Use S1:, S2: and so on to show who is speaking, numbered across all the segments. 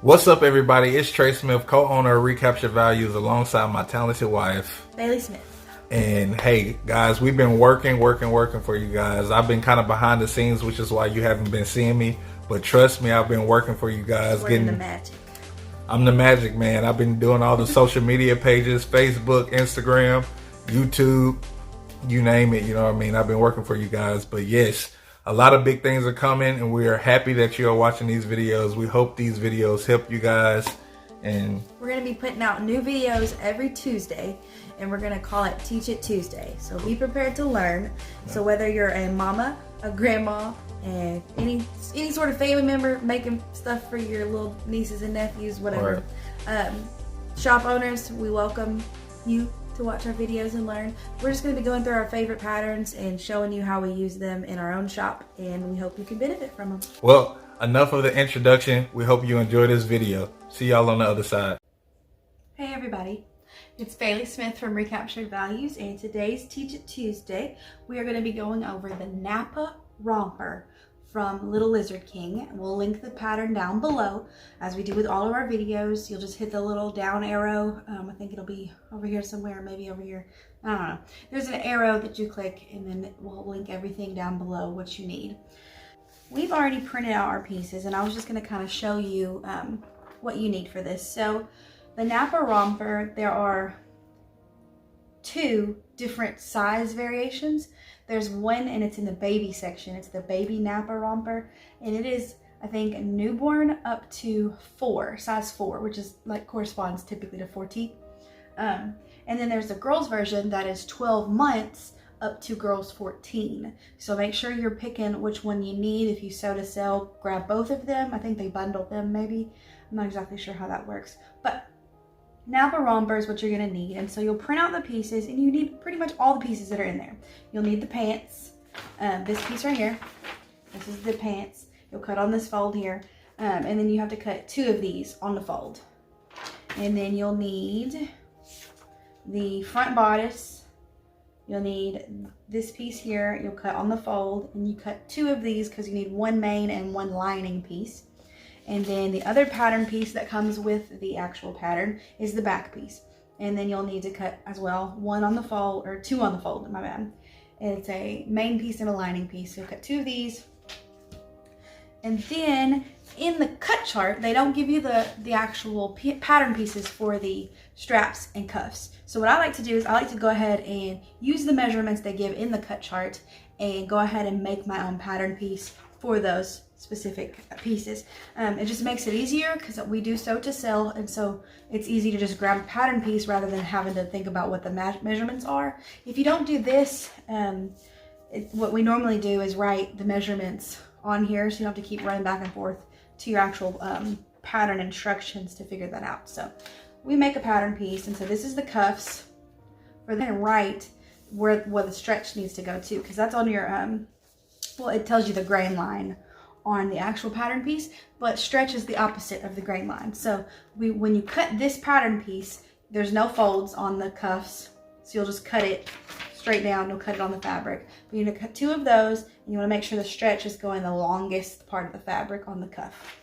S1: What's up, everybody? It's Trey Smith, co-owner of Recaptured Values, alongside my talented wife,
S2: Bailey Smith.
S1: And hey, guys, we've been working for you guys. I've been kind of behind the scenes, which is why you haven't been seeing me. But trust me, I've been working for you guys.
S2: We're the magic.
S1: I'm the magic man. I've been doing all the social media pages, Facebook, Instagram, YouTube, you name it. You know what I mean? I've been working for you guys. But yes, a lot of big things are coming, and we are happy that you are watching these videos. We hope these videos help you guys. And
S2: we're going to be putting out new videos every Tuesday, and we're going to call it Teach It Tuesday. So be prepared to learn. Yeah. So whether you're a mama, a grandma, and any sort of family member making stuff for your little nieces and nephews, whatever. Right. Shop owners, we welcome you to watch our videos and learn. We're just going to be going through our favorite patterns and showing you how we use them in our own shop, and we hope you can benefit from them.
S1: Well, enough of the introduction. We hope you enjoy this video. See y'all on the other side.
S2: Hey everybody, it's Bailey Smith from Recaptured Values, and today's Teach It Tuesday, we are going to be going over the Napa Romper from Little Lizard King. We'll link the pattern down below, as we do with all of our videos. You'll just hit the little down arrow. I think it'll be over here somewhere, maybe over here. I don't know. There's an arrow that you click, and then we'll link everything down below what you need. We've already printed out our pieces, and I was just going to kind of show you what you need for this. So the Napa Romper, there are two different size variations. There's one, and it's in the baby section. It's the baby Napa Romper, and it is, I think, newborn up to 4, size 4, which is like corresponds typically to 4T. And then there's the girls version that is 12 months up to girls 14. So make sure you're picking which one you need. If you sew to sell, grab both of them. I think they bundled them maybe. I'm not exactly sure how that works, but Napa Romper is what you're gonna need. And so you'll print out the pieces, and you need pretty much all the pieces that are in there. You'll need the pants, this piece right here. This is the pants. You'll cut on this fold here. And then you have to cut 2 of these on the fold. And then you'll need the front bodice. You'll need this piece here. You'll cut on the fold, and you cut 2 of these because you need 1 main and 1 lining piece. And then the other pattern piece that comes with the actual pattern is the back piece. And then you'll need to cut as well 1 on the fold, or 2 on the fold, my bad. It's a main piece and a lining piece. So you'll cut 2 of these. And then in the cut chart, they don't give you the actual pattern pieces for the straps and cuffs. So what I like to do is I like to go ahead and use the measurements they give in the cut chart and go ahead and make my own pattern piece for those specific pieces. It just makes it easier because we do sew to sell, and so it's easy to just grab a pattern piece rather than having to think about what the measurements are. If you don't do this, what we normally do is write the measurements on here, so you don't have to keep running back and forth to your actual pattern instructions to figure that out. So we make a pattern piece, and so this is the cuffs. For then write where the stretch needs to go to, because that's on your well, it tells you the grain line on the actual pattern piece, but stretch is the opposite of the grain line. So when you cut this pattern piece, there's no folds on the cuffs, so you'll just cut it straight down. You'll cut it on the fabric, but you need to cut 2 of those, and you want to make sure the stretch is going the longest part of the fabric on the cuff.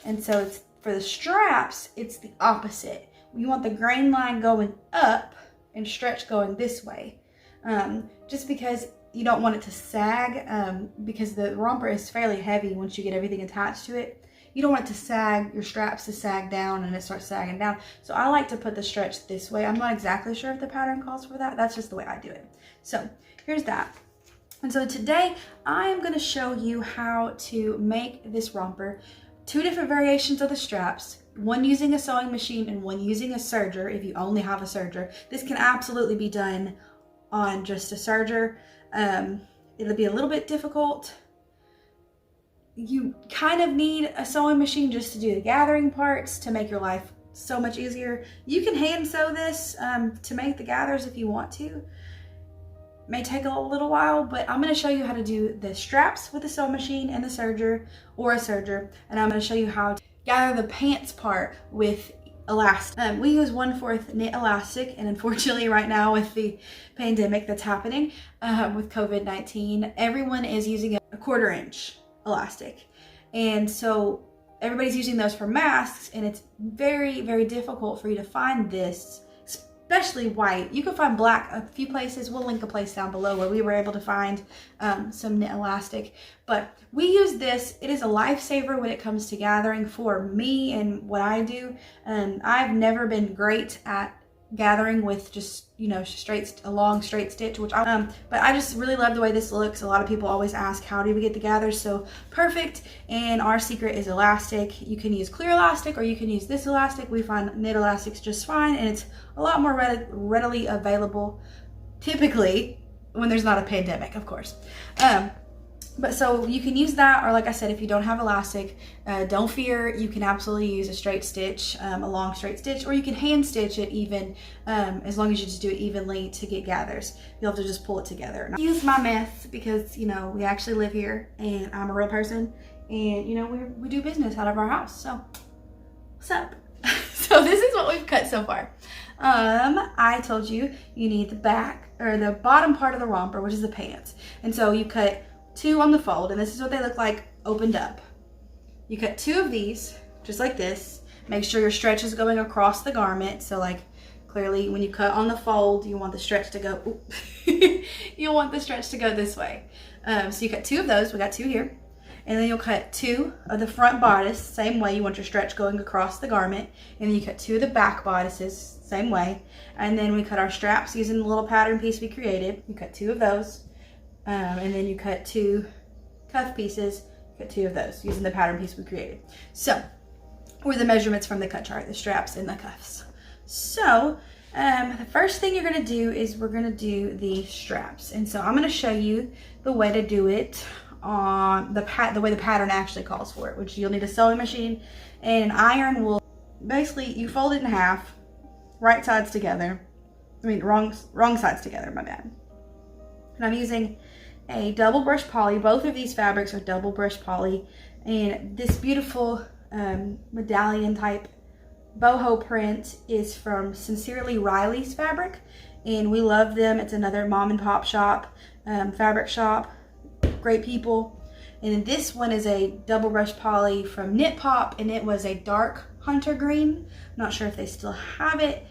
S2: And so it's for the straps, it's the opposite. You want the grain line going up and stretch going this way, just because you don't want it to sag, because the romper is fairly heavy once you get everything attached to it. You don't want it to sag, your straps to sag down and it starts sagging down. So I like to put the stretch this way. I'm not exactly sure if the pattern calls for that. That's just the way I do it. So here's that. And so today I'm going to show you how to make this romper. 2 different variations of the straps, one using a sewing machine and one using a serger if you only have a serger. This can absolutely be done on just a serger. It'll be a little bit difficult. You kind of need a sewing machine just to do the gathering parts to make your life so much easier. You can hand sew this to make the gathers if you want to. It may take a little while, but I'm going to show you how to do the straps with the sewing machine and the serger, or a serger, and I'm going to show you how to gather the pants part with elastic. We use 1/4 knit elastic, and unfortunately right now with the pandemic that's happening with COVID-19, everyone is using a 1/4 inch elastic. And so everybody's using those for masks, and it's very, very difficult for you to find this, especially white. You can find black a few places. We'll link a place down below where we were able to find some knit elastic, but we use this. It is a lifesaver when it comes to gathering for me and what I do. I've never been great at gathering with just, you know, a long straight stitch, which but I just really love the way this looks. A lot of people always ask, how do we get the gathers so perfect? And our secret is elastic. You can use clear elastic or you can use this elastic. We find knit elastics just fine, and it's a lot more readily available, typically when there's not a pandemic, of course. But so you can use that, or like I said, if you don't have elastic, don't fear. You can absolutely use a straight stitch, a long straight stitch, or you can hand stitch it even, as long as you just do it evenly to get gathers. You'll have to just pull it together. And I use my mess because, you know, we actually live here and I'm a real person, and, you know, we do business out of our house. So what's up? So this is what we've cut so far. I told you need the back, or the bottom part of the romper, which is the pants. And so you cut 2 on the fold, and this is what they look like opened up. You cut 2 of these, just like this. Make sure your stretch is going across the garment. So like clearly when you cut on the fold, you want the stretch to go, you want the stretch to go this way. So you cut 2 of those, we got 2 here. And then you'll cut 2 of the front bodice, same way. You want your stretch going across the garment. And then you cut 2 of the back bodices, same way. And then we cut our straps using the little pattern piece we created. You cut 2 of those. And then you cut 2 cuff pieces, cut 2 of those using the pattern piece we created. So, or the measurements from the cut chart, the straps and the cuffs. So, the first thing you're going to do is we're going to do the straps. And so I'm going to show you the way to do it on the way the pattern actually calls for it, which you'll need a sewing machine, and an iron will, basically you fold it in half, right sides together. I mean, wrong sides together, my bad. And I'm using a double brush poly. Both of these fabrics are double brush poly, and this beautiful medallion type boho print is from Sincerely Riley's fabric, and we love them. It's another mom and pop shop, fabric shop, great people. And then this one is a double brush poly from Knit Pop, and it was a dark hunter green. I'm not sure if they still have it.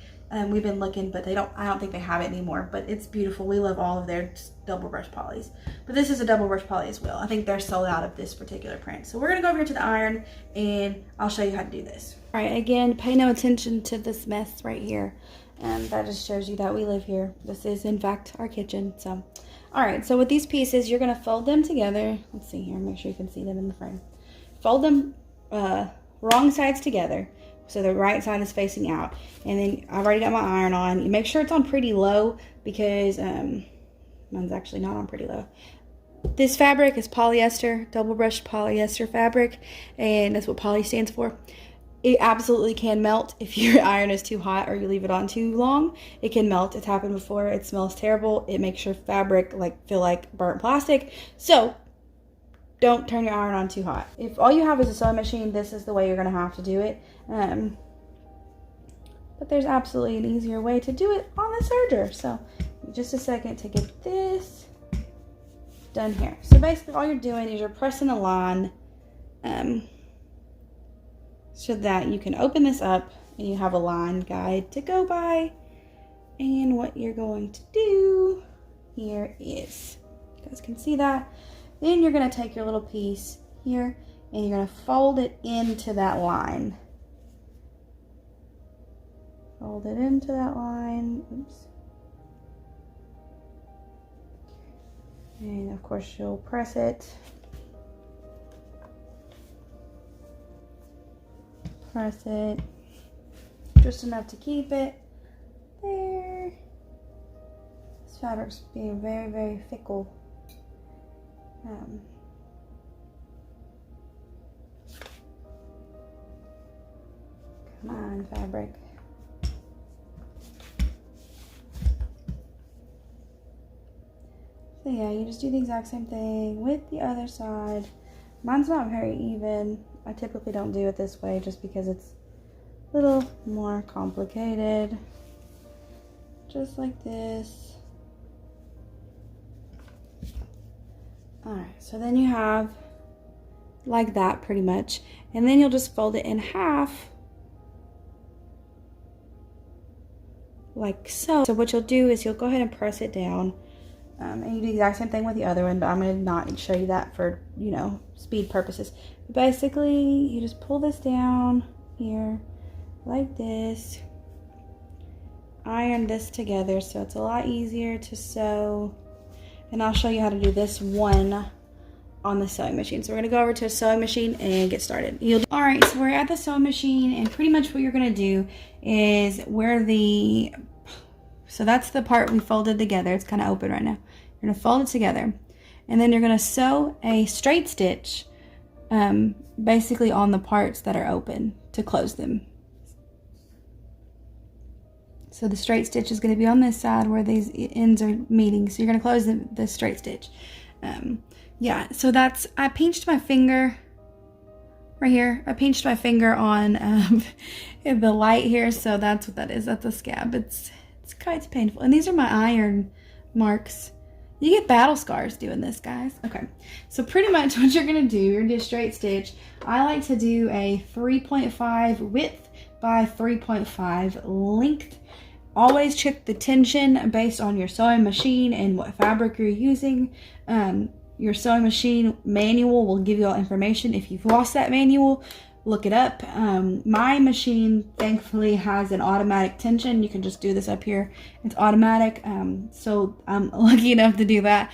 S2: We've been looking, but I don't think they have it anymore, but it's beautiful. We love all of their double brush polys. But this is a double brush poly as well. I think they're sold out of this particular print. So we're gonna go over here to the iron, and I'll show you how to do this. All right, again, pay no attention to this mess right here. That just shows you that we live here. This is, in fact, our kitchen. So, all right, so with these pieces, you're gonna fold them together. Let's see here, make sure you can see them in the frame. Fold them wrong sides together. So the right side is facing out. And then I've already got my iron on. You make sure it's on pretty low, because mine's actually not on pretty low. This fabric is polyester, double brushed polyester fabric, and that's what poly stands for. It absolutely can melt if your iron is too hot or you leave it on too long. It can melt. It's happened before. It smells terrible. It makes your fabric feel like burnt plastic. So don't turn your iron on too hot. If all you have is a sewing machine, this is the way you're gonna have to do it. But there's absolutely an easier way to do it on the serger. So just a second to get this done here. So basically all you're doing is you're pressing a line so that you can open this up and you have a line guide to go by. And what you're going to do here is, you guys can see that. Then you're going to take your little piece here and you're going to fold it into that line. Fold it into that line. Oops. And of course you'll press it. Press it just enough to keep it there. This fabric's being very, very fickle. Come on, fabric. So yeah, you just do the exact same thing with the other side. Mine's not very even. I typically don't do it this way just because it's a little more complicated. Just like this. Alright, so then you have like that pretty much. And then you'll just fold it in half like so. So what you'll do is you'll go ahead and press it down. And you do the exact same thing with the other one, but I'm going to not show you that for, you know, speed purposes. But basically, you just pull this down here like this. Iron this together so it's a lot easier to sew. And I'll show you how to do this one on the sewing machine. So we're going to go over to a sewing machine and get started. All right, so we're at the sewing machine, and pretty much what you're going to do is so that's the part we folded together. It's kind of open right now. You're going to fold it together, and then you're going to sew a straight stitch basically on the parts that are open to close them. So the straight stitch is going to be on this side where these ends are meeting. So you're going to close the straight stitch. Yeah, so I pinched my finger right here. I pinched my finger on the light here. So that's what that is. That's a scab. It's quite painful. And these are my iron marks. You get battle scars doing this, guys. Okay, so pretty much what you're going to do, you're going to do a straight stitch. I like to do a 3.5 width by 3.5 length. Always check the tension based on your sewing machine and what fabric you're using. Your sewing machine manual will give you all information. If you've lost that manual, look it up. My machine thankfully has an automatic tension. You can just do this up here. It's automatic. So I'm lucky enough to do that.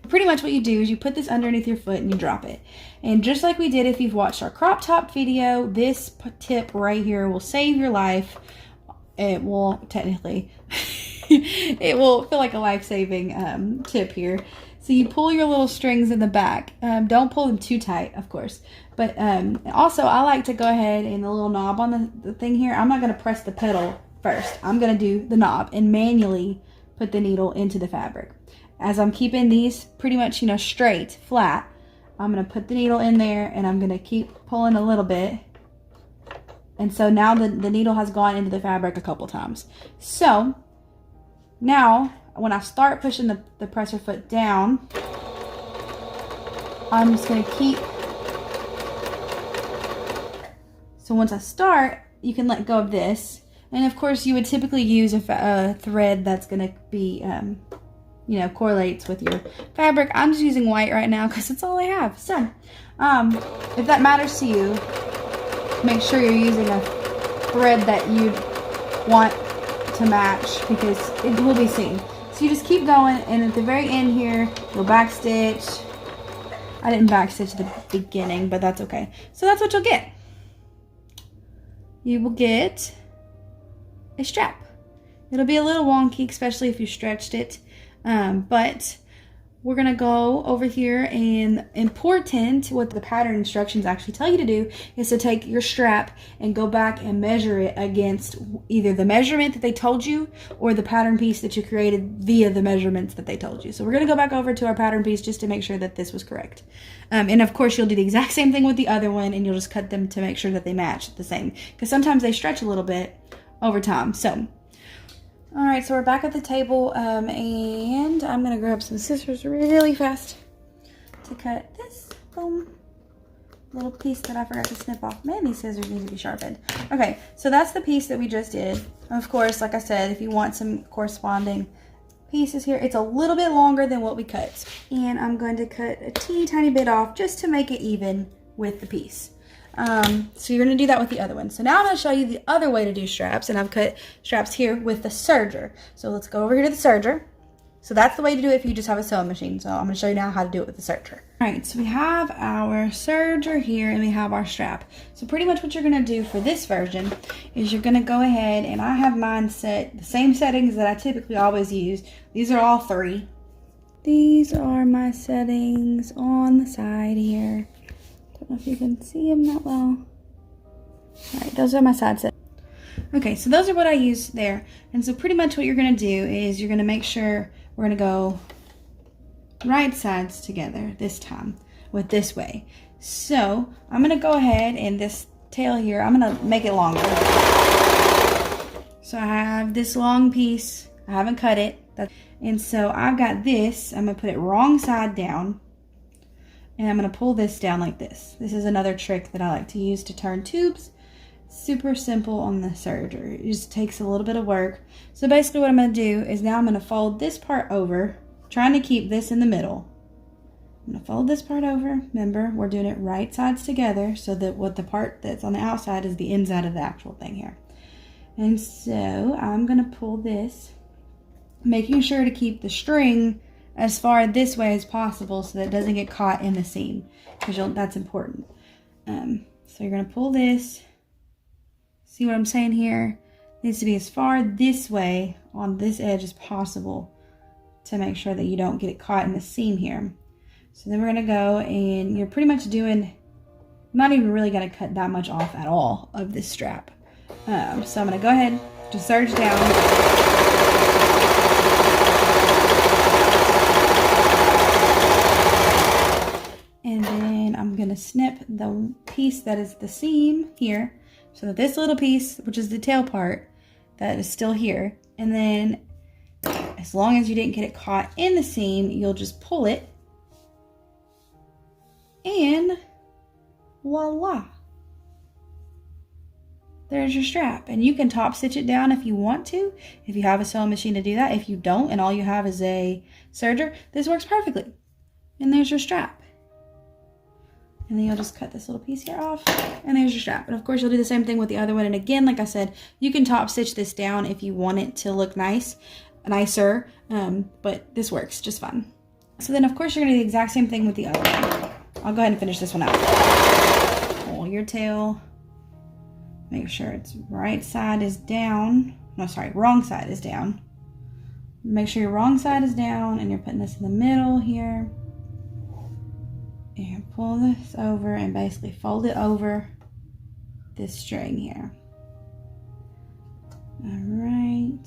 S2: Pretty much what you do is you put this underneath your foot and you drop it. And just like we did if you've watched our crop top video, this tip right here will save your life. It will technically, it will feel like a life-saving tip here. So you pull your little strings in the back. Don't pull them too tight, of course. But also, I like to go ahead and the little knob on the thing here, I'm not going to press the pedal first. I'm going to do the knob and manually put the needle into the fabric. As I'm keeping these pretty much, you know, straight, flat, I'm going to put the needle in there and I'm going to keep pulling a little bit. And so now the needle has gone into the fabric a couple times. So now when I start pushing the presser foot down, I'm just going to keep. So once I start, you can let go of this. And of course you would typically use a thread that's going to be, you know, correlates with your fabric. I'm just using white right now because it's all I have. So if that matters to you, make sure you're using a thread that you want to match because it will be seen. So you just keep going, and at the very end here, you'll backstitch. I didn't backstitch the beginning, but that's okay. So that's what you'll get. You will get a strap. It'll be a little wonky, especially if you stretched it, but we're going to go over here, and important, what the pattern instructions actually tell you to do is to take your strap and go back and measure it against either the measurement that they told you or the pattern piece that you created via the measurements that they told you. So we're going to go back over to our pattern piece just to make sure that this was correct. And of course, you'll do the exact same thing with the other one, and you'll just cut them to make sure that they match the same, because sometimes they stretch a little bit over time. So all right, so we're back at the table, and I'm going to grab some scissors really fast to cut this little piece that I forgot to snip off. Man, these scissors need to be sharpened. Okay, so that's the piece that we just did. Of course, like I said, if you want some corresponding pieces here, it's a little bit longer than what we cut. And I'm going to cut a teeny tiny bit off just to make it even with the piece. So you're going to do that with the other one. So now I'm going to show you the other way to do straps, and I've cut straps here with the serger. So let's go over here to the serger. So that's the way to do it if you just have a sewing machine. So I'm going to show you now how to do it with the serger. All right, so we have our serger here and we have our strap. So pretty much what you're going to do for this version is you're going to go ahead, and I have mine set the same settings that I typically always use. These are all 3. These are my settings on the side here. Don't know if you can see them that well. All right, those are my side settings. Okay, so those are what I use there. And so pretty much what you're going to do is you're going to make sure we're going to go right sides together this time with this way. So I'm going to go ahead, and this tail here, I'm going to make it longer. So I have this long piece. I haven't cut it. And so I've got this. I'm going to put it wrong side down. And I'm going to pull this down like this. This is another trick that I like to use to turn tubes. Super simple on the serger. It just takes a little bit of work. So basically what I'm going to do is now I'm going to fold this part over, trying to keep this in the middle. I'm going to fold this part over. Remember, we're doing it right sides together so that what the part that's on the outside is the inside of the actual thing here. And so I'm going to pull this, making sure to keep the string as far this way as possible so that it doesn't get caught in the seam, because that's important. So you're going to pull this. See what I'm saying here? It needs to be as far this way on this edge as possible to make sure that you don't get it caught in the seam here. So then we're going to go, and you're pretty much doing, not even really going to cut that much off at all of this strap. So I'm going to go ahead, just serge down. And then I'm going to snip the piece that is the seam here. So that this little piece, which is the tail part, that is still here. And then as long as you didn't get it caught in the seam, you'll just pull it. And voila. There's your strap. And you can top stitch it down if you want to, if you have a sewing machine to do that. If you don't and all you have is a serger, this works perfectly. And there's your strap. And then you'll just cut this little piece here off, and there's your strap. And of course you'll do the same thing with the other one. And again, like I said, you can top stitch this down if you want it to look nicer, but this works just fine. So then of course you're gonna do the exact same thing with the other one. I'll go ahead and finish this one out. Pull your tail, make sure it's right side is down. No, sorry, wrong side is down. Make sure your wrong side is down, and you're putting this in the middle here. And pull this over and basically fold it over this string here. All right.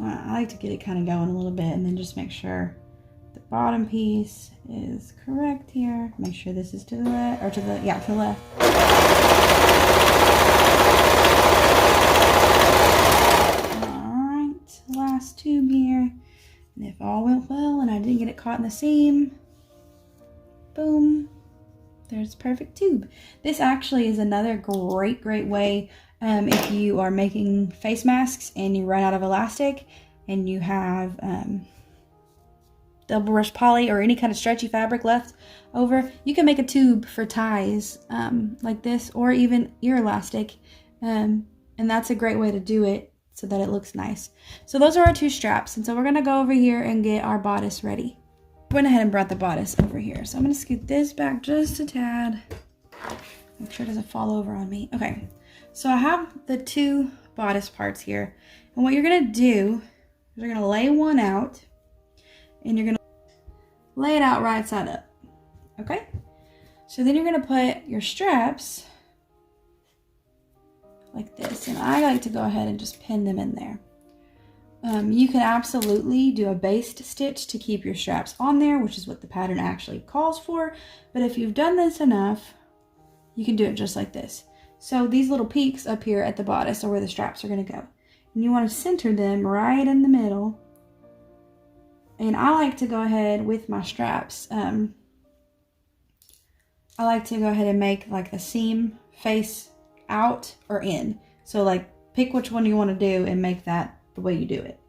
S2: I like to get it kind of going a little bit, and then just make sure the bottom piece is correct here. Make sure this is to the left, or to the left. All right, last tube here. And if all went well and I didn't get it caught in the seam, boom, there's perfect tube. This actually is another great way if you are making face masks and you run out of elastic and you have double brush poly or any kind of stretchy fabric left over, you can make a tube for ties like this, or even ear elastic, and that's a great way to do it so that it looks nice. So those are our two straps, and so we're gonna go over here and get our bodice ready. I went ahead and brought the bodice over here, so I'm gonna scoot this back just a tad, make sure it doesn't fall over on me. Okay, so I have the two bodice parts here, and what you're gonna do is you're gonna lay one out, and you're gonna lay it out right side up. Okay, so then you're gonna put your straps like this, and I like to go ahead and just pin them in there. You can absolutely do a based stitch to keep your straps on there, which is what the pattern actually calls for, but if you've done this enough, you can do it just like this. So these little peaks up here at the bodice are where the straps are going to go, and you want to center them right in the middle. And I like to go ahead with my straps, I like to go ahead and make like the seam face out or in. So like pick which one you want to do and make that the way you do it.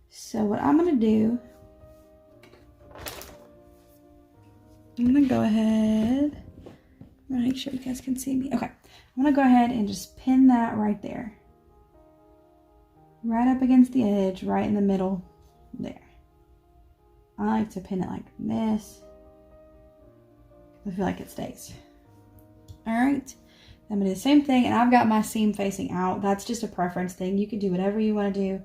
S2: So what I'm going to do, I'm going to go ahead, I'm going to make sure you guys can see me. Okay, I'm going to go ahead and just pin that right there. Right up against the edge, right in the middle there. I like to pin it like this. I feel like it stays. All right. I'm gonna do the same thing, and I've got my seam facing out. That's just a preference thing. You can do whatever you want to do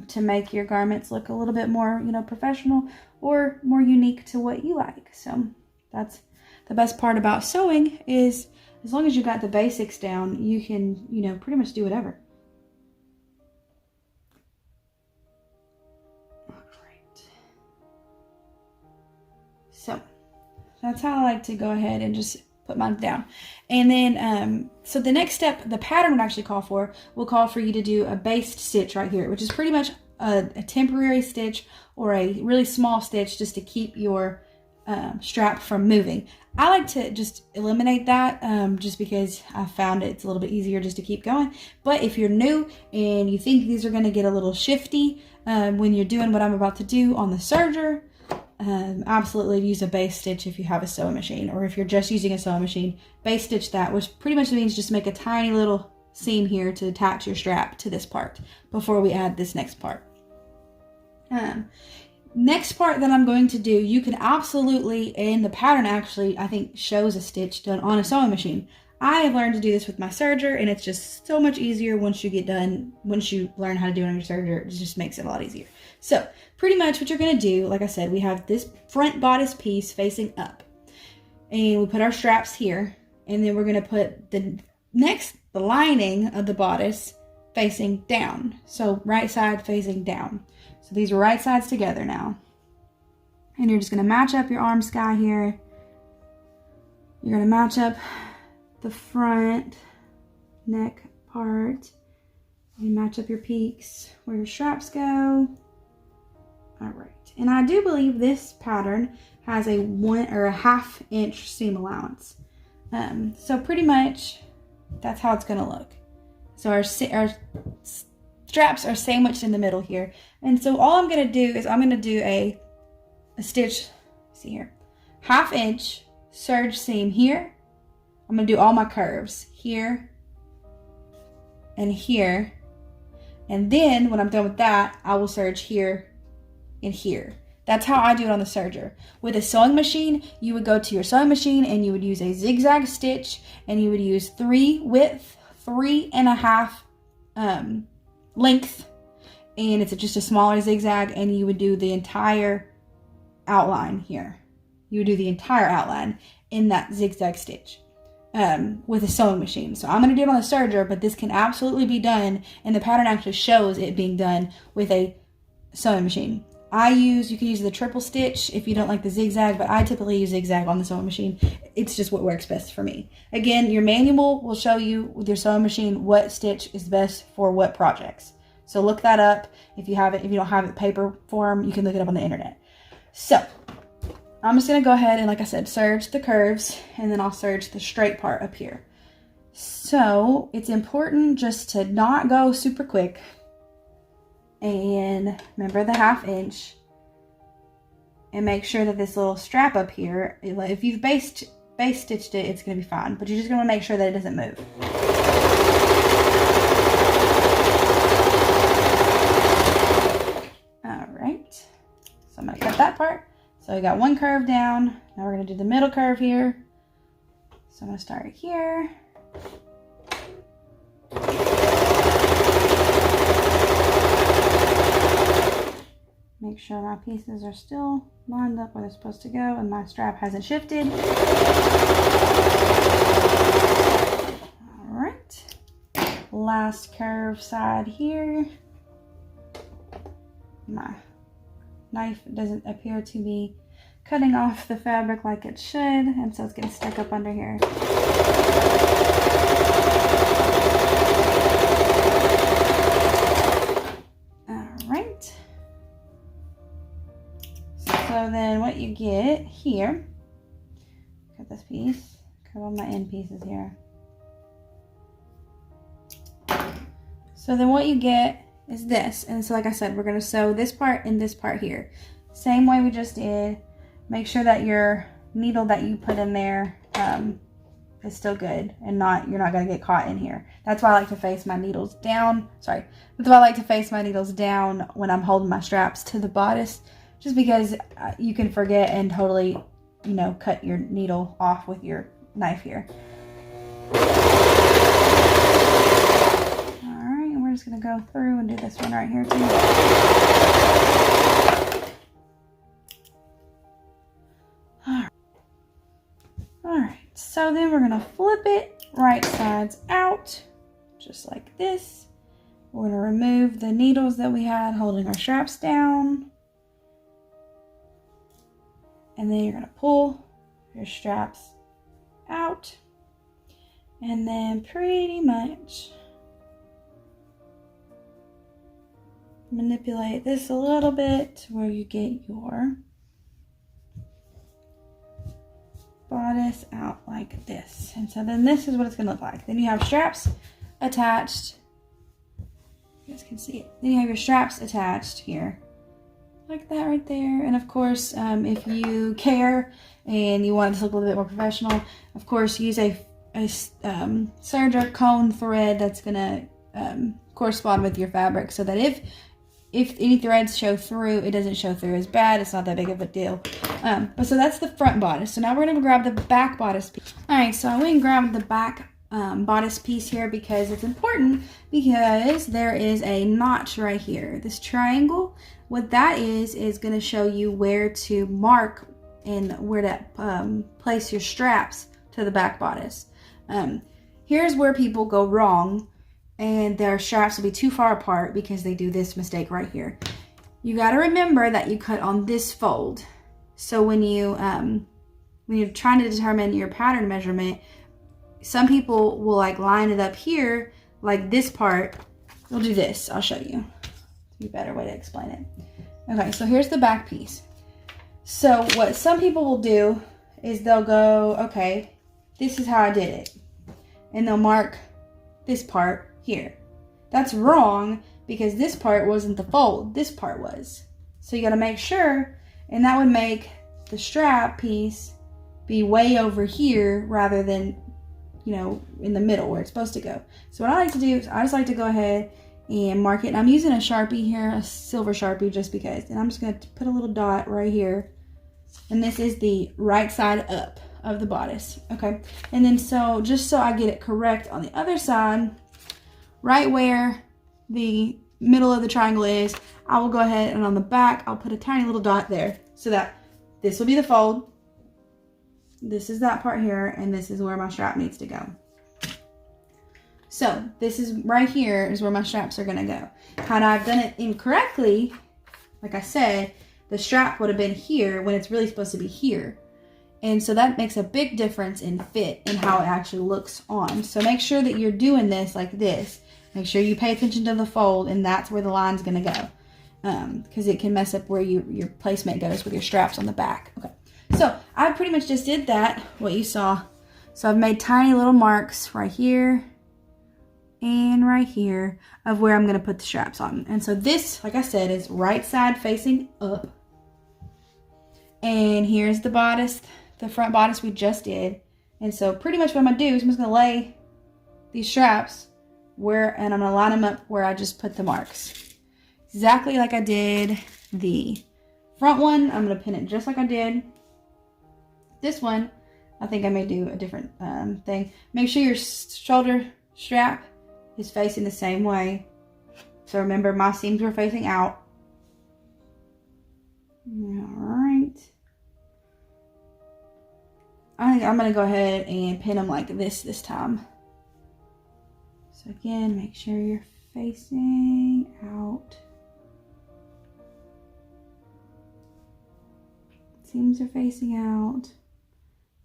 S2: to make your garments look a little bit more, professional or more unique to what you like. So that's the best part about sewing, is as long as you got the basics down, you can, pretty much do whatever. All right. So that's how I like to go ahead and just put mine down. And then, so the next step, the pattern would actually will call for you to do a based stitch right here, which is pretty much a temporary stitch or a really small stitch just to keep your strap from moving. I like to just eliminate that just because I found it's a little bit easier just to keep going. But if you're new and you think these are going to get a little shifty when you're doing what I'm about to do on the serger, absolutely use a base stitch if you have a sewing machine, or if you're just using a sewing machine, base stitch that, which pretty much means just make a tiny little seam here to attach your strap to this part before we add this next part. Next part that I'm going to do, you can absolutely, and the pattern actually I think shows a stitch done on a sewing machine. I have learned to do this with my serger, and it's just so much easier once you get done, once you learn how to do it on your serger. It just makes it a lot easier. So pretty much what you're going to do, like I said, we have this front bodice piece facing up, and we put our straps here, and then we're going to put the lining of the bodice facing down. So right side facing down. So these are right sides together now. And you're just going to match up your arm sky here. You're going to match up the front neck part. You match up your peaks where your straps go. All right. And I do believe this pattern has a 1 or a 1/2 inch seam allowance. So pretty much that's how it's going to look. So our straps are sandwiched in the middle here. And so all I'm going to do is I'm going to do a stitch, see here, 1/2 inch serge seam here. I'm going to do all my curves here and here. And then when I'm done with that, I will serge here and here. That's how I do it on the serger. With a sewing machine, you would go to your sewing machine and you would use a zigzag stitch, and you would use 3 width, 3 1/2 length, and it's just a smaller zigzag, and you would do the entire outline here. You would do the entire outline in that zigzag stitch with a sewing machine. So I'm going to do it on the serger, but this can absolutely be done, and the pattern actually shows it being done with a sewing machine. You can use the triple stitch if you don't like the zigzag, but I typically use zigzag on the sewing machine. It's just what works best for me. Again, your manual will show you with your sewing machine what stitch is best for what projects. So look that up. If you don't have it paper form, you can look it up on the internet. So I'm just going to go ahead and, like I said, serge the curves, and then I'll serge the straight part up here. So it's important just to not go super quick. And remember the 1/2 inch, and make sure that this little strap up here, if you've base stitched it, it's going to be fine, but you're just going to make sure that it doesn't move. All right, so I'm going to cut that part. So we got one curve down. Now we're going to do the middle curve here. So I'm going to start here. Make sure my pieces are still lined up where they're supposed to go and my strap hasn't shifted. All right, last curve side here. My knife doesn't appear to be cutting off the fabric like it should, and so it's getting stuck up under here. So then what you get here, cut this piece, cut all my end pieces here. So then what you get is this. And so like I said, we're going to sew this part and this part here. Same way we just did. Make sure that your needle that you put in there is still good and you're not going to get caught in here. That's why I like to face my needles down. That's why I like to face my needles down when I'm holding my straps to the bodice. Just because you can forget and totally, cut your needle off with your knife here. All right, and we're just gonna go through and do this one right here too. All right, so then we're gonna flip it right sides out, just like this. We're gonna remove the needles that we had holding our straps down. And then you're going to pull your straps out. And then pretty much manipulate this a little bit where you get your bodice out like this. And so then this is what it's going to look like. Then you have straps attached. You guys can see it. Then you have your straps attached here like that right there. And of course, if you care and you want it to look a little bit more professional, of course, use a Serger cone thread that's going to correspond with your fabric, so that if any threads show through, it doesn't show through as bad. It's not that big of a deal. But so that's the front bodice. So now we're going to grab the back bodice piece. All right, so I went and grabbed the back bodice piece here because it's important, because there is a notch right here. This triangle, what that is going to show you where to mark and where to place your straps to the back bodice. Here's where people go wrong, and their straps will be too far apart because they do this mistake right here. You got to remember that you cut on this fold. So when you're trying to determine your pattern measurement, some people will like line it up here, like this part. We'll do this. I'll show you. It's a better way to explain it. Okay, so here's the back piece. So what some people will do is they'll go, okay, this is how I did it. And they'll mark this part here. That's wrong, because this part wasn't the fold. This part was. So you got to make sure, and that would make the strap piece be way over here rather than, you know, in the middle where it's supposed to go. So what I like to do is I just like to go ahead and mark it. And I'm using a Sharpie here, a silver Sharpie, just because. And I'm just going to put a little dot right here. And this is the right side up of the bodice. Okay. And then so just so I get it correct on the other side, right where the middle of the triangle is, I will go ahead and on the back, I'll put a tiny little dot there so that this will be the fold. This is that part here, and this is where my strap needs to go. So this is right here is where my straps are gonna go. Had I done it incorrectly, like I said, the strap would have been here when it's really supposed to be here. And so that makes a big difference in fit and how it actually looks on. So make sure that you're doing this like this. Make sure you pay attention to the fold, and that's where the line's gonna go. Because it can mess up where your placement goes with your straps on the back. Okay, so I pretty much just did that, what you saw. So I've made tiny little marks right here and right here of where I'm gonna put the straps on. And so this, like I said, is right side facing up. And here's the bodice, the front bodice we just did. And so pretty much what I'm gonna do is I'm just gonna lay these straps and I'm gonna line them up where I just put the marks. Exactly like I did the front one. I'm gonna pin it just like I did this one. I think I may do a different thing. Make sure your shoulder strap is facing the same way. So remember, my seams were facing out. Alright. I think I'm gonna go ahead and pin them like this time. So again, make sure you're facing out. Seams are facing out.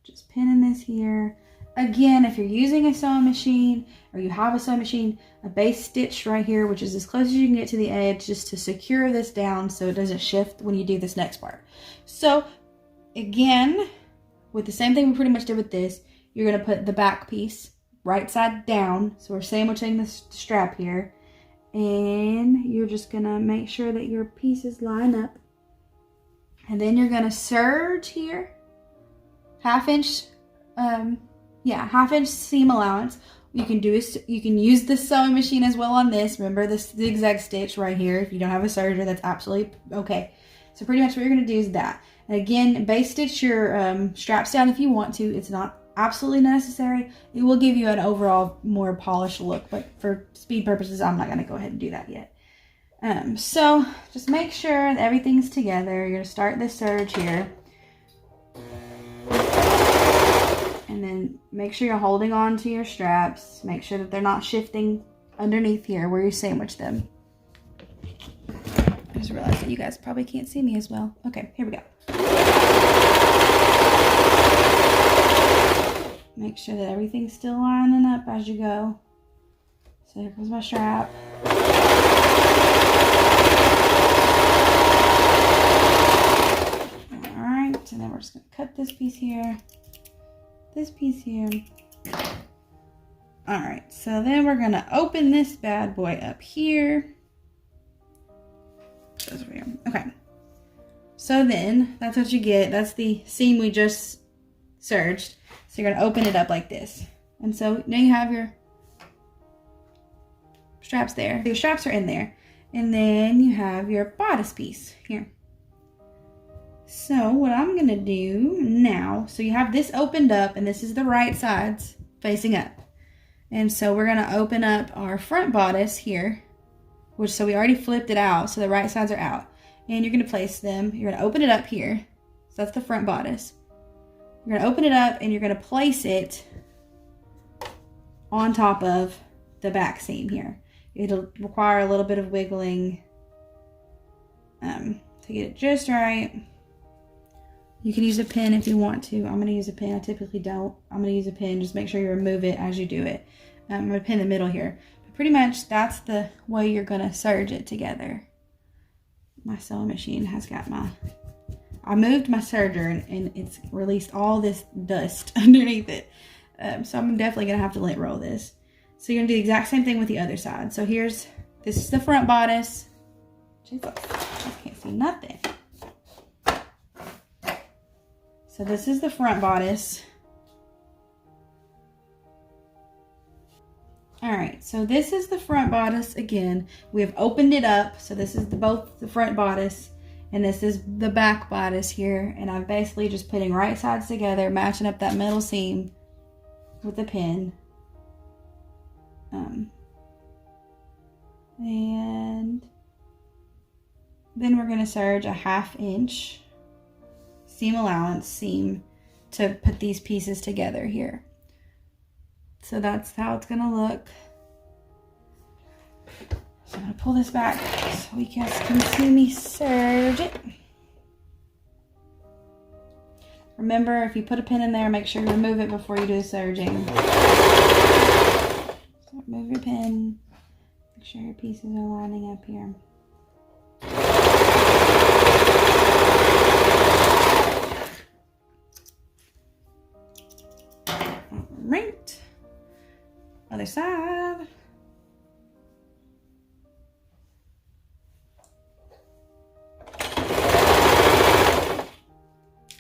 S2: Just pinning this here. Again, if you're using a sewing machine or you have a sewing machine, a base stitch right here, which is as close as you can get to the edge, just to secure this down so it doesn't shift when you do this next part. So again, with the same thing we pretty much did with this, you're gonna put the back piece right side down. So we're sandwiching the strap here, and you're just gonna make sure that your pieces line up. And then you're gonna serge here, half-inch seam allowance. You can use the sewing machine as well on this. Remember this zigzag stitch right here. If you don't have a serger, that's absolutely okay. So pretty much what you're gonna do is that. And again, base stitch your straps down if you want to. It's not absolutely necessary. It will give you an overall more polished look, but for speed purposes, I'm not gonna go ahead and do that yet. So just make sure that everything's together. You're gonna start this serge here. And then make sure you're holding on to your straps. Make sure that they're not shifting underneath here where you sandwich them. I just realized that you guys probably can't see me as well. Okay, here we go. Make sure that everything's still lining up as you go. So here comes my strap. and then we're just gonna cut this piece here, this piece here. All right, so then we're gonna open this bad boy up here. Okay, so then that's what you get. That's the seam we just serged. So you're gonna open it up like this. And so now you have your straps there. Your straps are in there. And then you have your bodice piece here. So what I'm gonna do now, so you have this opened up and this is the right sides facing up. And so we're gonna open up our front bodice here, which so we already flipped it out, so the right sides are out. And you're gonna place them, you're gonna open it up here. So that's the front bodice. You're gonna open it up and you're gonna place it on top of the back seam here. It'll require a little bit of wiggling to get it just right. You can use a pin if you want to. I'm gonna use a pin, I typically don't. I'm gonna use a pin, just make sure you remove it as you do it. I'm gonna pin the middle here. But pretty much that's the way you're gonna serge it together. My sewing machine has got I moved my serger and it's released all this dust underneath it. So I'm definitely gonna have to lint roll this. So you're gonna do the exact same thing with the other side. So this is the front bodice. Jesus, I can't see nothing. So this is the front bodice. All right, so this is the front bodice again. We have opened it up. So this is both the front bodice and this is the back bodice here. And I'm basically just putting right sides together, matching up that middle seam with a pin. And then we're gonna serge a 1/2 inch seam allowance seam to put these pieces together here. So that's how it's gonna look. So I'm gonna pull this back so you guys can see me serge it. Remember, if you put a pin in there, make sure you remove it before you do serging. So remove your pin. Make sure your pieces are lining up here. Right. Other side.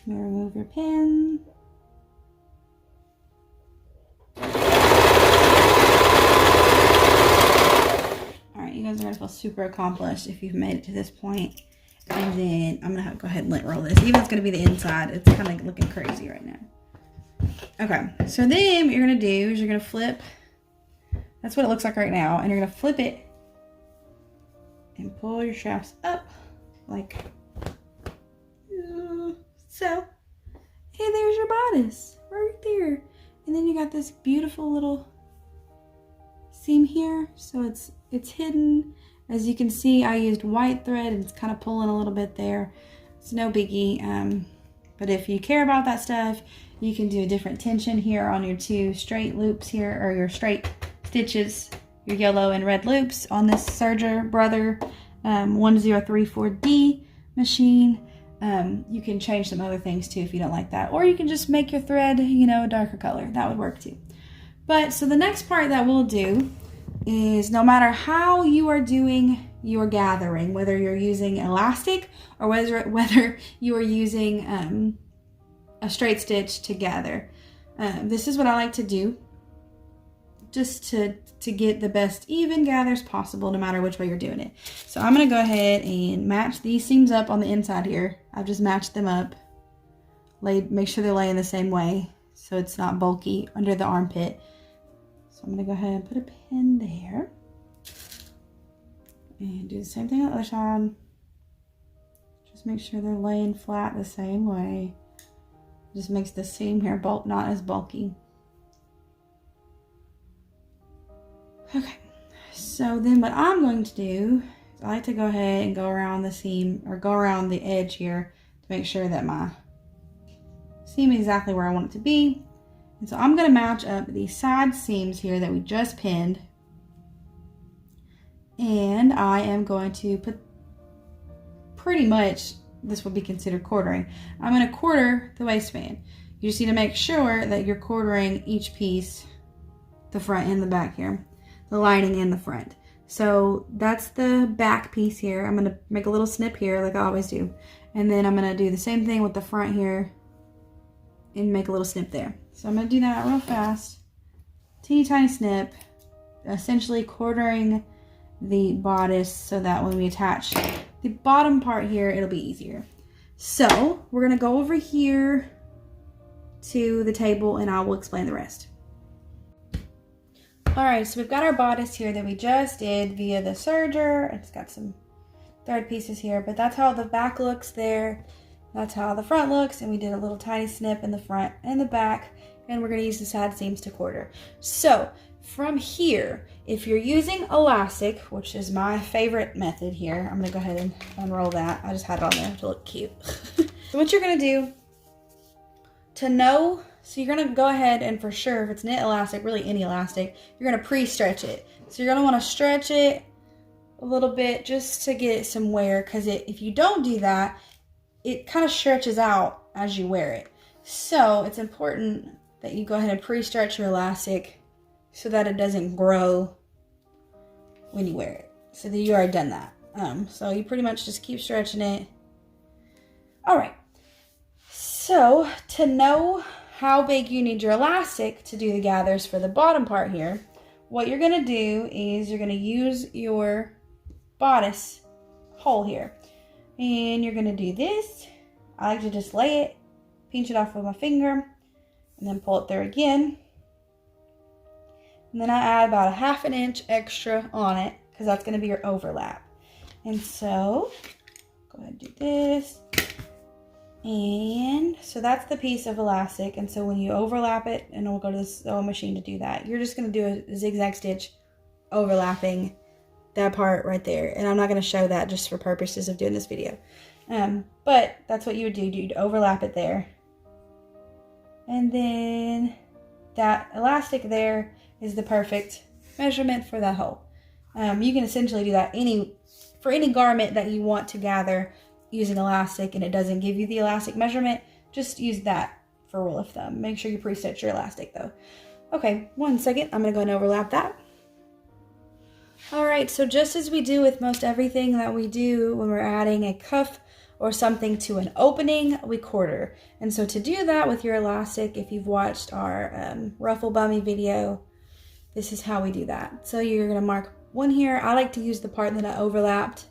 S2: Remove your pin. Alright, you guys are gonna feel super accomplished if you've made it to this point. And then I'm gonna go ahead and lint roll this. Even if it's gonna be the inside, it's kind of looking crazy right now. Okay, so then what you're gonna do is you're gonna flip. That's what it looks like right now. And you're gonna flip it and pull your straps up like so. Hey, there's your bodice right there. And then you got this beautiful little seam here. So it's hidden. As you can see, I used white thread and it's kind of pulling a little bit there. It's no biggie. But if you care about that stuff, you can do a different tension here on your 2 straight loops here, or your straight stitches, your yellow and red loops on this Serger Brother 1034D machine. You can change some other things too if you don't like that. Or you can just make your thread, you know, a darker color. That would work too. But so the next part that we'll do is, no matter how you are doing your gathering, whether you're using elastic or whether you are using a straight stitch to gather. This is what I like to do, just to get the best even gathers possible, no matter which way you're doing it. So I'm gonna go ahead and match these seams up on the inside here. I've just matched them up, make sure they're laying the same way so it's not bulky under the armpit. So I'm gonna go ahead and put a pin there and do the same thing on the other side. Just make sure they're laying flat the same way. Just makes the seam here not as bulky. Okay, so then what I'm going to do is I like to go ahead and go around the seam, or go around the edge here to make sure that my seam is exactly where I want it to be. And so I'm going to match up these side seams here that we just pinned. And I am going to pretty much this would be considered quartering. I'm going to quarter the waistband. You just need to make sure that you're quartering each piece, the front and the back here, the lining and the front. So that's the back piece here. I'm going to make a little snip here like I always do. And then I'm going to do the same thing with the front here and make a little snip there. So I'm going to do that real fast. Teeny tiny snip, essentially quartering the bodice so that when we attach the bottom part here, it'll be easier. So we're going to go over here to the table and I will explain the rest. All right, so we've got our bodice here that we just did via the serger. It's got some thread pieces here, but that's how the back looks there. That's how the front looks, and we did a little tiny snip in the front and the back, and we're gonna use the side seams to quarter. So from here, if you're using elastic, which is my favorite method here, I'm gonna go ahead and unroll that. I just had it on there to look cute. So what you're gonna do to know, so you're gonna go ahead and for sure, if it's knit elastic, really any elastic, you're gonna pre-stretch it. So you're gonna wanna stretch it a little bit just to get some wear, because if you don't do that, it kind of stretches out as you wear it. So it's important that you go ahead and pre-stretch your elastic so that it doesn't grow when you wear it. So that you already done that. So you pretty much just keep stretching it. All right. So to know how big you need your elastic to do the gathers for the bottom part here, what you're gonna do is you're gonna use your bodice hole here. And you're gonna do this. I like to just lay it, pinch it off with my finger, and then pull it there again. And then I add about 1/2 inch extra on it because that's gonna be your overlap. And so, go ahead and do this. And so that's the piece of elastic. And so when you overlap it, and we'll go to the sewing machine to do that, you're just gonna do a zigzag stitch overlapping that part right there. And I'm not going to show that just for purposes of doing this video. But that's what you would do. You'd overlap it there. And then that elastic there is the perfect measurement for that hole. You can essentially do that for any garment that you want to gather using elastic and it doesn't give you the elastic measurement, just use that for rule of thumb. Make sure you pre-stitch your elastic though. Okay, 1 second. I'm going to go and overlap that. Alright, so just as we do with most everything that we do when we're adding a cuff or something to an opening, we quarter. And so to do that with your elastic, if you've watched our ruffle bummy video, this is how we do that. So you're going to mark one here. I like to use the part that I overlapped.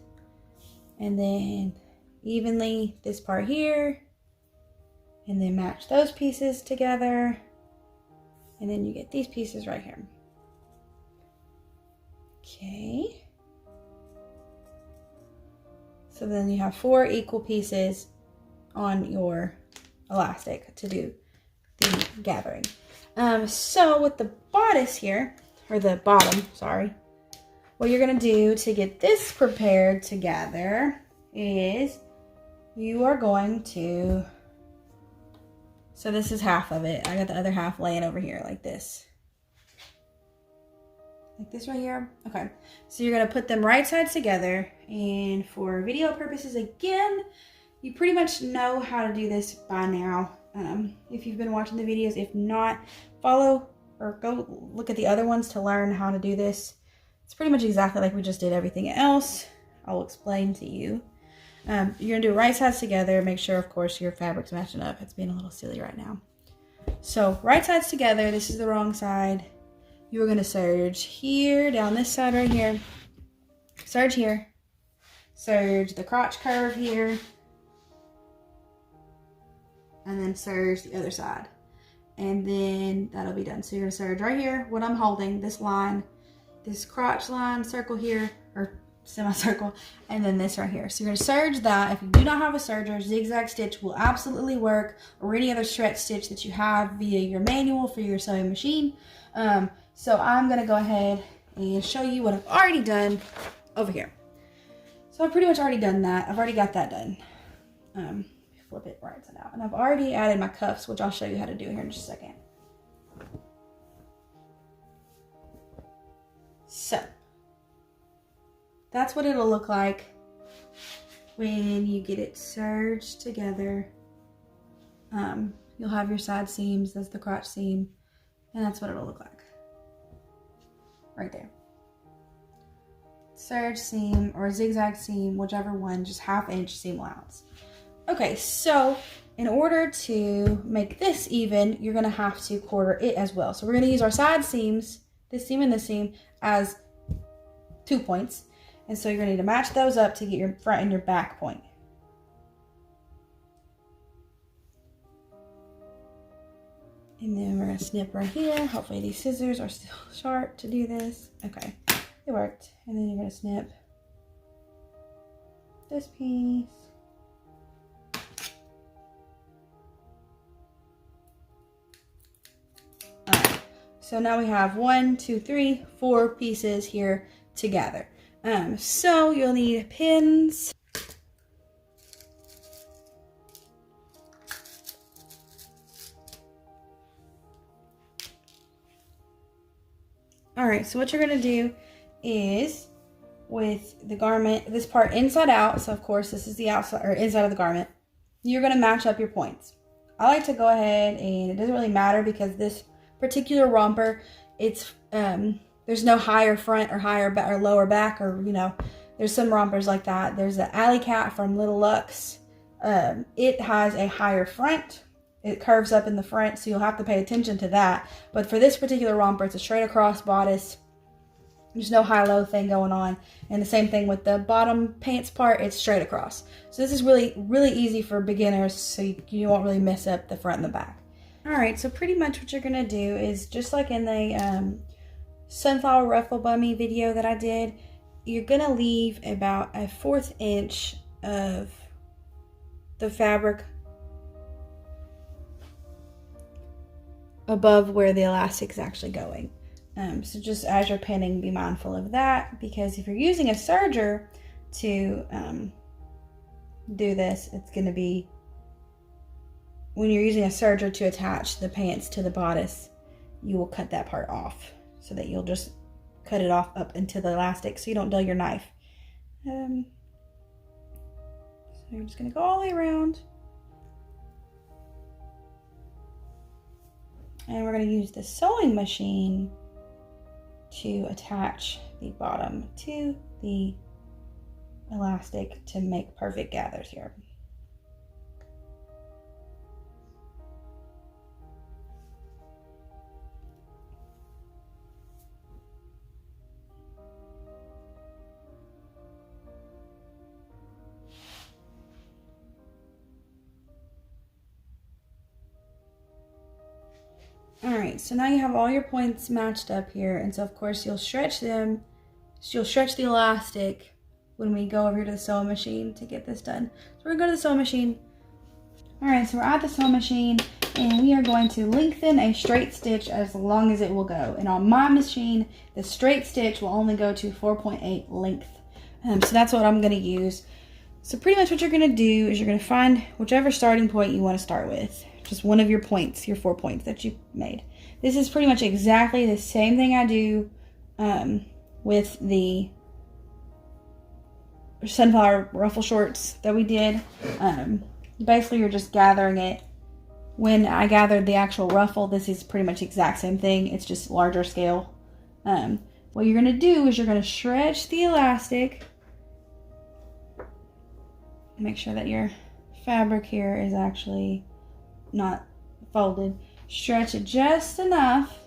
S2: And then evenly this part here. And then match those pieces together. And then you get these pieces right here. Okay, so then you have 4 equal pieces on your elastic to do the gathering. So with the bodice here, or the bottom, sorry, what you're gonna do to get this prepared to gather is you are going to, so this is half of it. I got the other half laying over here like this. Like this right here. Okay, so you're gonna put them right sides together, and for video purposes again, you pretty much know how to do this by now if you've been watching the videos. If not, follow or go look at the other ones to learn how to do this. It's pretty much exactly like we just did everything else. I'll explain to you. You're gonna do right sides together. Make sure, of course, your fabric's matching up. It's being a little silly right now. So right sides together. This is the wrong side. You're going to serge here, down this side right here, serge here, serge the crotch curve here, and then serge the other side. And then that'll be done. So you're going to serge right here, what I'm holding, this line, this crotch line, circle here, or semicircle, and then this right here. So you're going to serge that. If you do not have a serger, zigzag stitch will absolutely work, or any other stretch stitch that you have via your manual for your sewing machine. So I'm going to go ahead and show you what I've already done over here. So I've pretty much already done that. I've already got that done. Flip it right side out. And I've already added my cuffs, which I'll show you how to do here in just a second. So that's what it'll look like when you get it serged together, you'll have your side seams, that's the crotch seam, and that's what it'll look like. Right there. Serge seam or zigzag seam, whichever one, just 1/2 inch seam allowance. Okay, so in order to make this even, you're gonna have to quarter it as well. So we're gonna use our side seams, this seam and this seam, as 2 points. And so you're gonna need to match those up to get your front and your back point. And then we're gonna snip right here. Hopefully these scissors are still sharp to do this. Okay, it worked. And then you're gonna snip this piece. All right, so now we have 1, 2, 3, 4 pieces here together. So you'll need pins. All right, so what you're gonna do is, with the garment, this part inside out, so of course this is the outside or inside of the garment, you're gonna match up your points. I like to go ahead, and it doesn't really matter because this particular romper, it's there's no higher front or higher back or lower back, or you know, there's some rompers like that. There's the Alley Cat from Little Lux. It has a higher front. It curves up in the front, so you'll have to pay attention to that. But for this particular romper, it's a straight across bodice. There's no high-low thing going on. And the same thing with the bottom pants part, it's straight across. So this is really, really easy for beginners, so you won't really mess up the front and the back. All right, so pretty much what you're gonna do is, just like in the sunflower ruffle bummy video that I did, you're gonna leave about a 1/4 inch of the fabric above where the elastic is actually going. So just as you're pinning, be mindful of that, because if you're using a serger to do this, it's going to be, when you're using a serger to attach the pants to the bodice, you will cut that part off, so that you'll just cut it off up into the elastic so you don't dull your knife. So you're just going to go all the way around. And we're going to use the sewing machine to attach the bottom to the elastic to make perfect gathers here. All right, so now you have all your points matched up here, and so of course you'll stretch them. So you'll stretch the elastic when we go over here to the sewing machine to get this done. So we're gonna go to the sewing machine. All right, so we're at the sewing machine, and we are going to lengthen a straight stitch as long as it will go. And on my machine, the straight stitch will only go to 4.8 length. So that's what I'm gonna use. So pretty much what you're gonna do is you're gonna find whichever starting point you wanna start with. Just one of your points, your 4 points that you made. This is pretty much exactly the same thing I do with the sunflower ruffle shorts that we did. Basically, you're just gathering it. When I gathered the actual ruffle, this is pretty much the exact same thing. It's just larger scale. What you're gonna do is you're gonna stretch the elastic. Make sure that your fabric here is actually not folded. Stretch it just enough.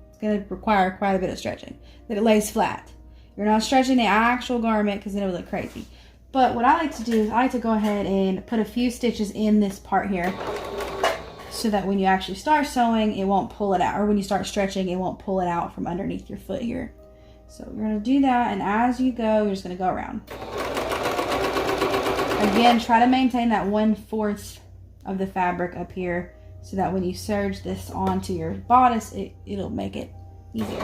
S2: It's going to require quite a bit of stretching, that it lays flat. You're not stretching the actual garment because then it would look crazy. But what I like to do is I like to go ahead and put a few stitches in this part here, so that when you actually start sewing, it won't pull it out, or when you start stretching, it won't pull it out from underneath your foot here. So you're going to do that, and as you go, you're just going to go around. Again, try to maintain that 1/4 of the fabric up here, so that when you serge this onto your bodice, it'll make it easier.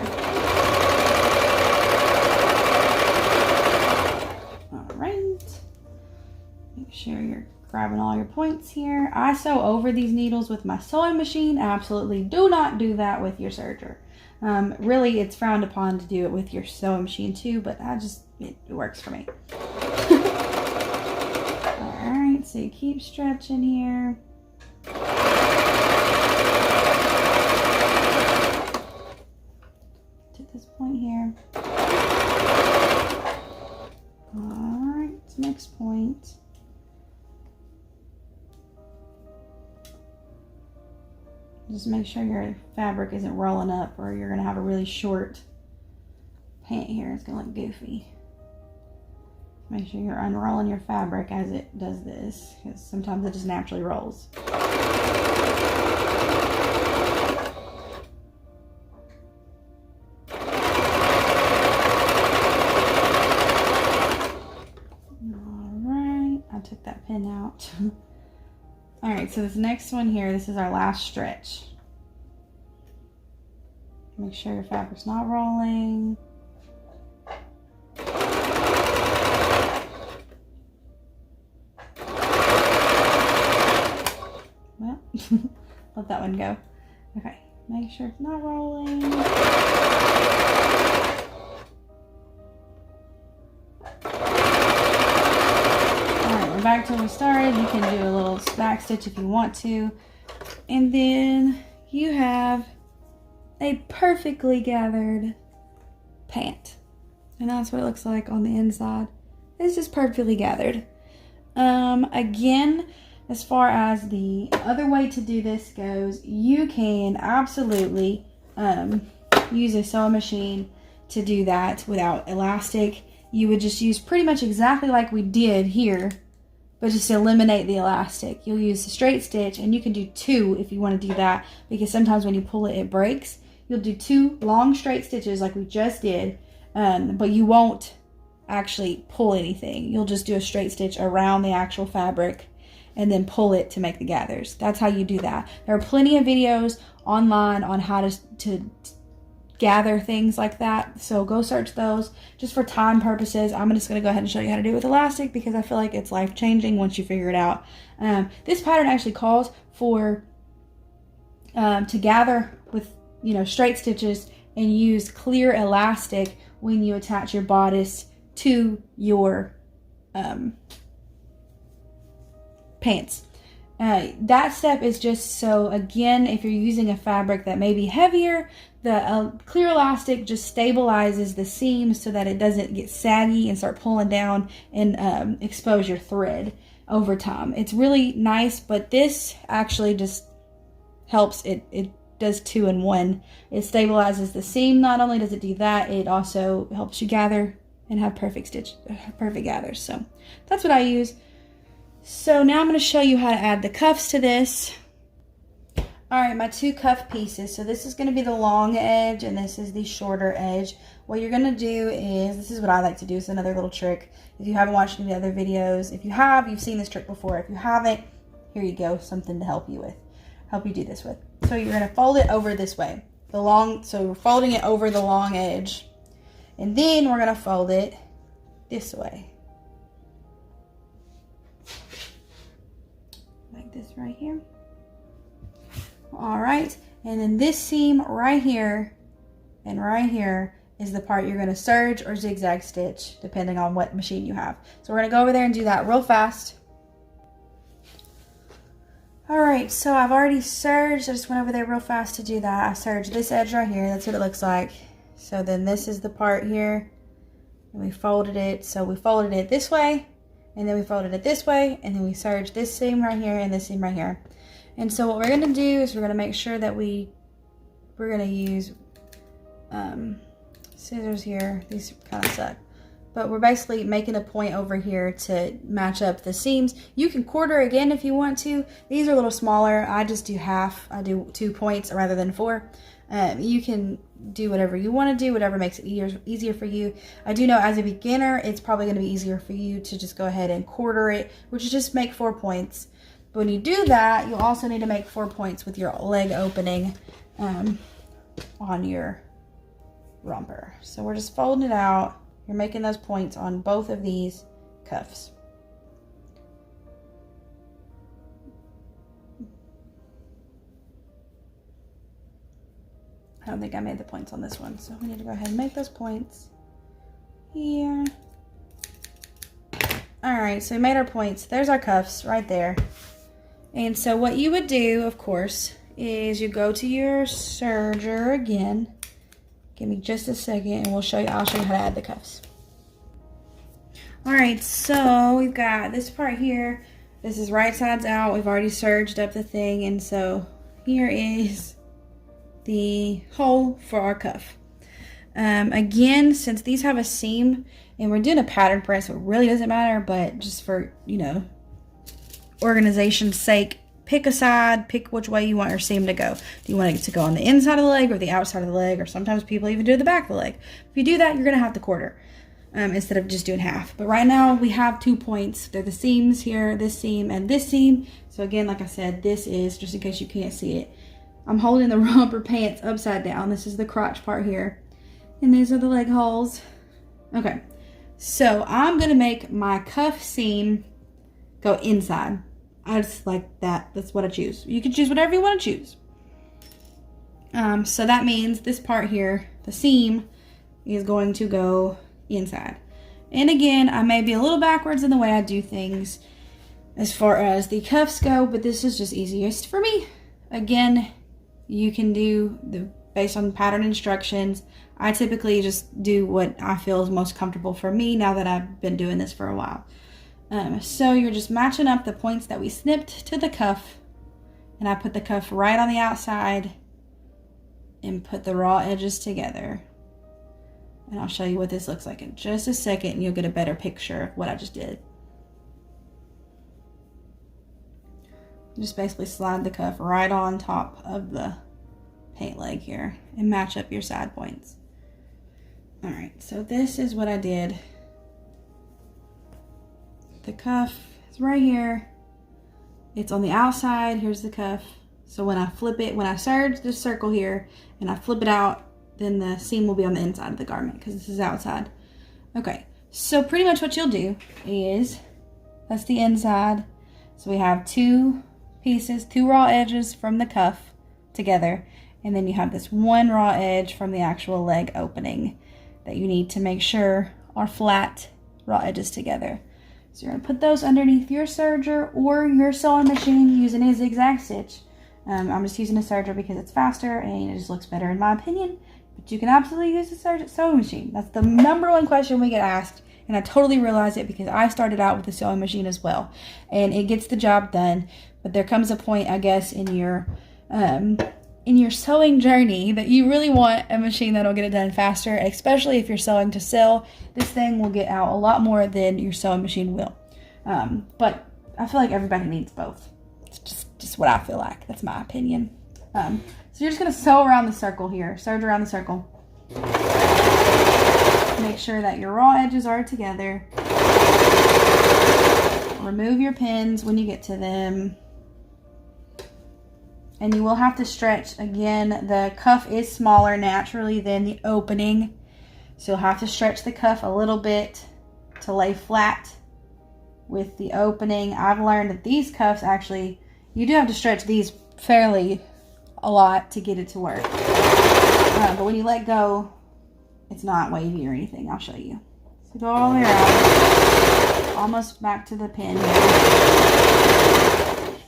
S2: All right. Make sure you're grabbing all your points here. I sew over these needles with my sewing machine. Absolutely do not do that with your serger. Really, it's frowned upon to do it with your sewing machine too, but it works for me. so you keep stretching here. To this point here. Alright, next point. Just make sure your fabric isn't rolling up or you're going to have a really short pant here. It's going to look goofy. Make sure you're unrolling your fabric as it does this, because sometimes it just naturally rolls. Alright, I took that pin out. Alright, so this next one here, this is our last stretch. Make sure your fabric's not rolling. Well, let that one go. Okay, make sure it's not rolling. We're back to where we started. You can do a little back stitch if you want to. And then you have a perfectly gathered pant. And that's what it looks like on the inside. It's just perfectly gathered. Again, as far as the other way to do this goes, you can absolutely use a sewing machine to do that without elastic. You would just use pretty much exactly like we did here, but just eliminate the elastic. You'll use a straight stitch, and you can do 2 if you want to do that, because sometimes when you pull it, it breaks. You'll do 2 long straight stitches like we just did, but you won't actually pull anything. You'll just do a straight stitch around the actual fabric and then pull it to make the gathers. That's how you do that. There are plenty of videos online on how to gather things like that, so go search those. Just for time purposes, I'm just going to go ahead and show you how to do it with elastic, because I feel like it's life-changing once you figure it out. This pattern actually calls for to gather with straight stitches and use clear elastic when you attach your bodice to your pants. That step is just so, again, if you're using a fabric that may be heavier, the clear elastic just stabilizes the seam so that it doesn't get saggy and start pulling down and expose your thread over time. It's really nice, but this actually just helps. It does 2 in 1. It stabilizes the seam. Not only does it do that, it also helps you gather and have perfect gathers. So that's what I use. So now I'm going to show you how to add the cuffs to this. Alright, my 2 cuff pieces. So this is going to be the long edge and this is the shorter edge. What you're going to do is, this is what I like to do. It's another little trick. If you haven't watched any other videos, if you have, you've seen this trick before. If you haven't, here you go, something to help you do this with. So you're going to fold it over this way. So we're folding it over the long edge. And then we're going to fold it this way. Like this right here. All right, and then this seam right here and right here is the part you're going to serge or zigzag stitch depending on what machine you have. So we're going to go over there and do that real fast. All right, so I've already serged. I just went over there real fast to do that. I serged this edge right here. That's what it looks like. So then this is the part here, and we folded it. So we folded it this way, and then we folded it this way, and then we serged this seam right here and this seam right here. And so what we're going to do is we're going to make sure that we're going to use scissors here. These kind of suck. But we're basically making a point over here to match up the seams. You can quarter again if you want to. These are a little smaller. I just do half. I do 2 points rather than 4. You can do whatever you want to do, whatever makes it easier for you. I do know as a beginner, it's probably going to be easier for you to just go ahead and quarter it, which is just make 4 points. But when you do that, you'll also need to make 4 points with your leg opening on your romper. So we're just folding it out. You're making those points on both of these cuffs. I don't think I made the points on this one, so we need to go ahead and make those points here All right, so we made our points. There's our cuffs right there. And so what you would do, of course, is you go to your serger again. Give me just a second and I'll show you how to add the cuffs. All right, so we've got this part here. This is right sides out. We've already serged up the thing, and so here is the hole for our cuff. Again, since these have a seam and we're doing a pattern press, so it really doesn't matter, but just for, you know, organization's sake, pick a side, pick which way you want your seam to go. Do you want it to go on the inside of the leg or the outside of the leg, or sometimes people even do the back of the leg. If you do that, you're gonna have to quarter instead of just doing half. But right now we have 2 points. They're the seams here, this seam and this seam. So again, like I said, this is, just in case you can't see it, I'm holding the romper pants upside down. This is the crotch part here. And these are the leg holes. Okay, so I'm gonna make my cuff seam go inside. I just like that. That's what I choose. You can choose whatever you want to choose. So that means this part here, the seam, is going to go inside. And again, I may be a little backwards in the way I do things as far as the cuffs go, but this is just easiest for me. Again, you can do based on pattern instructions. I typically just do what I feel is most comfortable for me now that I've been doing this for a while. So you're just matching up the points that we snipped to the cuff, and I put the cuff right on the outside and put the raw edges together. And I'll show you what this looks like in just a second, and you'll get a better picture of what I just did. Just basically slide the cuff right on top of the paint leg here and match up your side points. All right, so this is what I did. The cuff is right here. It's on the outside. Here's the cuff. So when I flip it, when I serge this circle here and I flip it out, then the seam will be on the inside of the garment because this is outside. Okay, so pretty much what you'll do is, that's the inside. So we have 2 pieces, 2 raw edges from the cuff together, and then you have this 1 raw edge from the actual leg opening that you need to make sure are flat raw edges together. So you're going to put those underneath your serger or your sewing machine using a zigzag stitch. I'm just using a serger because it's faster and it just looks better in my opinion. But you can absolutely use a sewing machine. That's the #1 question we get asked. And I totally realize it because I started out with a sewing machine as well. And it gets the job done. But there comes a point, I guess, in your sewing journey that you really want a machine that'll get it done faster, especially if you're sewing to sell. This thing will get out a lot more than your sewing machine will. But I feel like everybody needs both. It's just what I feel like. That's my opinion. So you're just going to sew around the circle here. Serge around the circle. Make sure that your raw edges are together. Remove your pins when you get to them. And you will have to stretch. Again, the cuff is smaller naturally than the opening. So you'll have to stretch the cuff a little bit to lay flat with the opening. I've learned that these cuffs actually, you do have to stretch these fairly a lot to get it to work. But when you let go, it's not wavy or anything. I'll show you. So go all the way around. Almost back to the pin.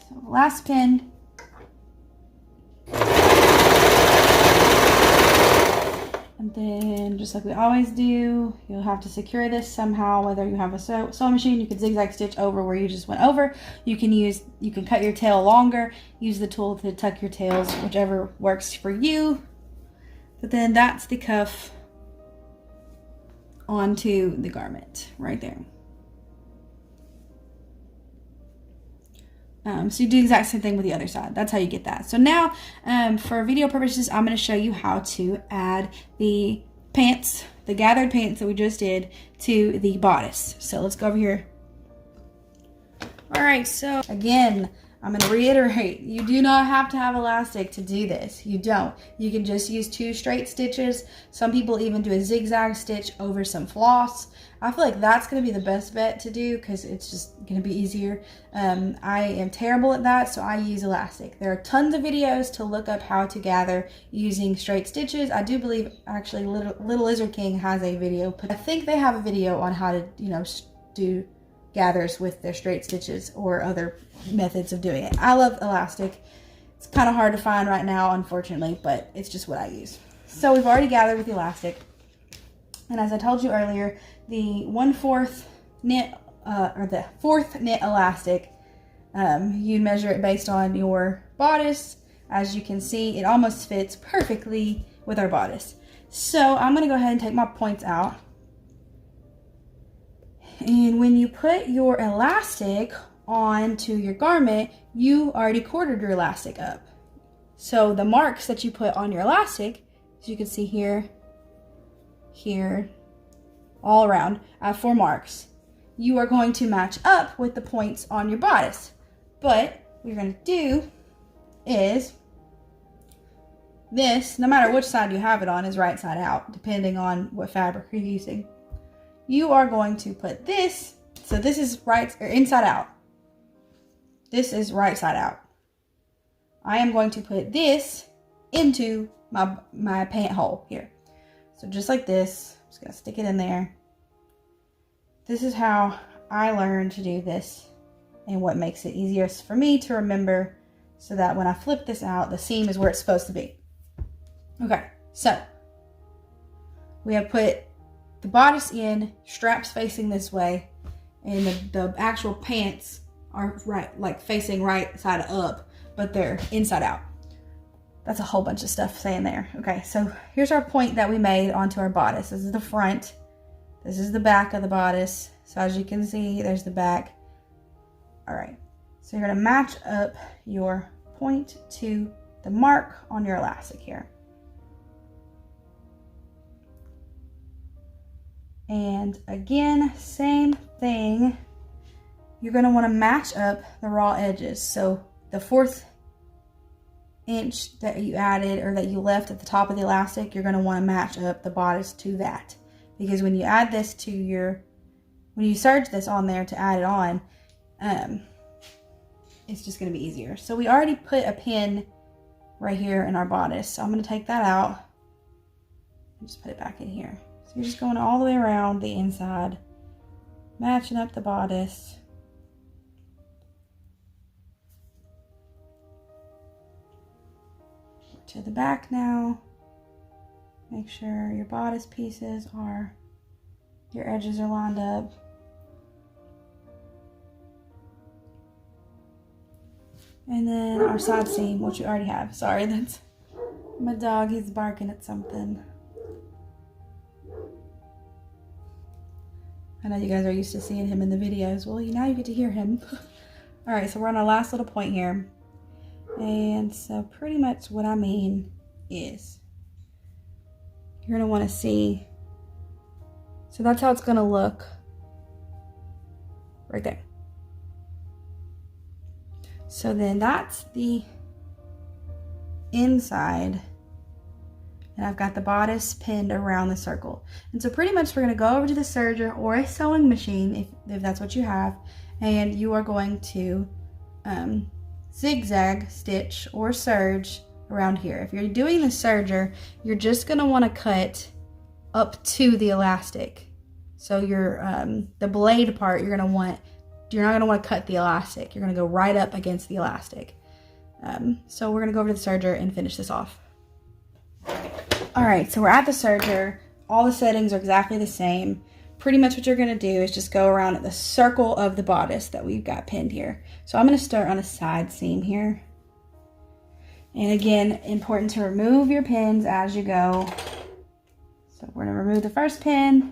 S2: So last pin. And then, just like we always do, you'll have to secure this somehow, whether you have a sewing machine. You can zigzag stitch over where you just went over. You can cut your tail longer, use the tool to tuck your tails, whichever works for you. But then that's the cuff onto the garment right there. So you do the exact same thing with the other side. That's how you get that. So now, for video purposes, I'm going to show you how to add the pants, the gathered pants that we just did, to the bodice. So let's go over here. All right, so again, I'm going to reiterate, you do not have to have elastic to do this. You don't. You can just use 2 straight stitches. Some people even do a zigzag stitch over some floss. I feel like that's going to be the best bet to do because it's just going to be easier. I am terrible at that, so I use elastic. There are tons of videos to look up how to gather using straight stitches. I do believe actually Little Lizard King has a video. I think they have a video on how to, do gathers with their straight stitches or other methods of doing it. I love elastic. It's kind of hard to find right now, unfortunately, but it's just what I use. So we've already gathered with the elastic. And as I told you earlier, the 1/4 knit, or the 4th knit elastic, you measure it based on your bodice. As you can see, it almost fits perfectly with our bodice. So I'm going to go ahead and take my points out. And when you put your elastic onto your garment, you already quartered your elastic up. So the marks that you put on your elastic, as you can see here, here, all around, I have 4 marks. You are going to match up with the points on your bodice. But what you're going to do is this, no matter which side you have it on, is right side out, depending on what fabric you're using. You are going to put this, so this is right or inside out. This is right side out. I am going to put this into my pant hole here. So just like this, I'm just gonna stick it in there. This is how I learned to do this and what makes it easiest for me to remember so that when I flip this out, the seam is where it's supposed to be. Okay, so we have put the bodice in, straps facing this way, and the actual pants are right, like facing right side up, but they're inside out. That's a whole bunch of stuff saying there. Okay, so here's our point that we made onto our bodice. This is the front. This is the back of the bodice. So as you can see, there's the back. All right, so you're gonna match up your point to the mark on your elastic here. And again, same thing. You're gonna wanna match up the raw edges. So the 4th inch that you added or that you left at the top of the elastic, you're gonna wanna match up the bodice to that. Because when you add this to when you serge this on there to add it on, it's just gonna be easier. So we already put a pin right here in our bodice. So I'm gonna take that out and just put it back in here. So you're just going all the way around the inside, matching up the bodice. To the back now. Make sure your bodice pieces your edges are lined up. And then our side seam, which you already have. Sorry, that's my dog, he's barking at something. I know you guys are used to seeing him in the videos. Well, now you get to hear him. All right, so we're on our last little point here. And so pretty much what I mean is you're gonna wanna see, so that's how it's gonna look right there. So then that's the inside. And I've got the bodice pinned around the circle. And so pretty much we're gonna go over to the serger or a sewing machine, if that's what you have, and you are going to zigzag stitch or serge around here. If you're doing the serger, you're just gonna wanna cut up to the elastic. So the blade part, you're not gonna wanna cut the elastic. You're gonna go right up against the elastic. So we're gonna go over to the serger and finish this off. All right, so we're at the serger. All the settings are exactly the same. Pretty much what you're gonna do is just go around at the circle of the bodice that we've got pinned here. So I'm gonna start on a side seam here. And again, important to remove your pins as you go. So we're gonna remove the first pin.